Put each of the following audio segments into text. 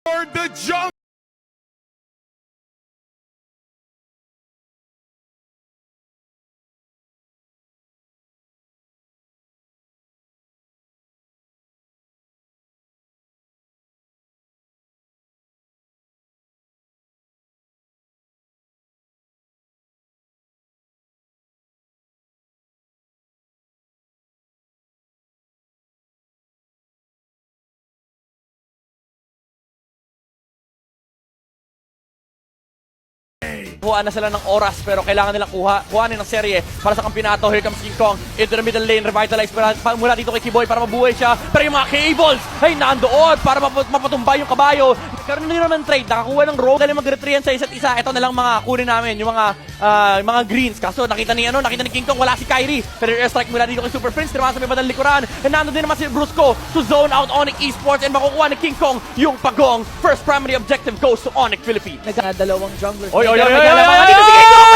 For the jump. Kuhaan na sila ng oras pero kailangan nilang kuhanin ng serye para sa kampyonato. Here comes King Kong into the middle lane, revitalize mula dito kay Kiboy para mabuhay siya. Pero yung mga cables ay nandoon para mapatumba yung kabayo. Karoon na naman trade, nakakuha ng rogue dahil mag-retrian sa isa't isa. Ito na lang mga kunin namin, yung mga greens. Kaso nakita ni King Kong, wala si Kyrie. Pero airstrike mula dito kay Super Prince, tinamaan sa may bandang likuran. And nandun din naman si Brusco to zone out Onyx Esports and makukuha ni King Kong yung pagong. First primary objective goes to Onyx Philippines. Dalawang junglers. Oy! Dito si King Kong!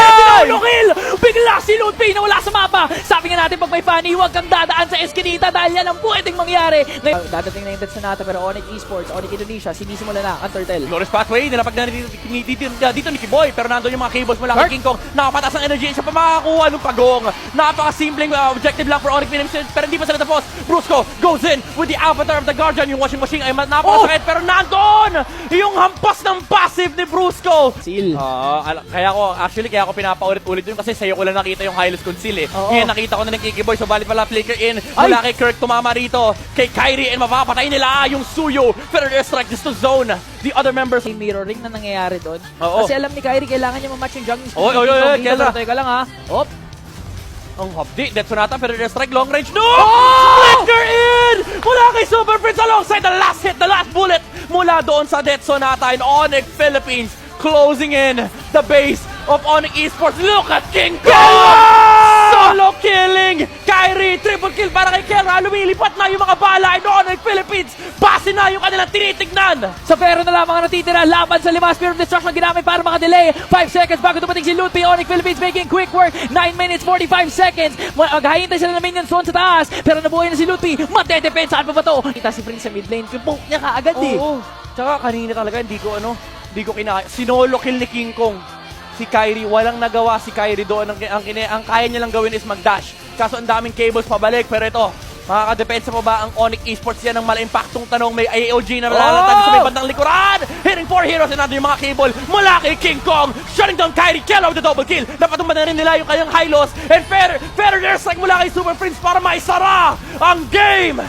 Pero kill! Bigla si Ludwig na wala sa mapa. Sabi nga natin pag may funny, huwag kang dadaan sa Eskinita dahil yan ang pwedeng mangyari. Dadating na yung Dead Sonata pero Onyx Esports, Onyx Indonesia, sinisimula na ang turtle. Glorious pathway, nilapag na dito ni Kiboy, pero nandun yung mga cables mula kay King Kong. Nakapataas ang energy, siya pa makakakuha ng pagong. Napakasimpleng objective lang for Onyx Philippines, pero hindi pa sila tapos. Brusco goes in with the avatar of the Guardian. Yung washing machine ay napakasakit, pero nandun yung hampas ng passive ni Brusco. Seal. Kaya ako pinapaulit-ulit yun kasi sa'yo ko lang nakita yung Hylos Conceal eh. Ngayon nakita ko na ng Kikiboy, so balit pala flicker in. Mula kay Kirk tumama rito, kay Kyrie, and mapapatay nila yung Suyo. Pero airstrike just to zone the other members. May mirroring na nangyayari doon. Oo. Kasi alam ni Kyrie, kailangan niya mamatch yung jungle. Oy, Kelra. Teka lang ha. Op. Ang hapdi, Death Sonata, pero airstrike, long range. No! Flicker in! Mula kay Super Prince alongside the last hit, the last bullet. Mula doon sa Death Sonata in Onyx Philippines. Closing in the base of Onyx Esports. Look at King Kong! Solo killing! Kyrie, triple kill para kay Kelra. Lumilipat na yung mga bala in Onyx Philippines. Base na yung kanilang tinitignan. Sa pero na lamang ang natitira laban sa 5 Spear of Destruction ginamit para makadelay. 5 seconds bago dumating si Ludwig. Onyx Philippines making quick work. 9 minutes 45 seconds. Maghahintay sila ng minions zone sa taas. Pero nabuhay na si Ludwig. Matedepensahan pa ba to? Kita si Prince sa mid lane. Pimpok niya kaagad eh. Oo. Tsaka kanina talaga hindi ko kinaya. Sinolo kill ni King Kong. Si Kyrie, walang nagawa si Kyrie doon. Ang kaya niya lang gawin is mag-dash. Kaso ang daming cables pabalik. Pero ito, makakadepensa pa ba ang Onyx Esports? Yan ang mala-impactong tanong. May AOG na nalalantad sa may bandang likuran. Hitting 4 heroes and nandun yung mga cable mula kay King Kong. Shutting down Kyrie. Kello with the double kill. Napatumba na rin nila yung kanyang Hylos. And fair airstrike mula kay Super Prince para maisara ang game.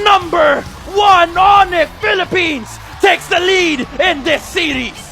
Number 1 Onyx Philippines takes the lead in this series.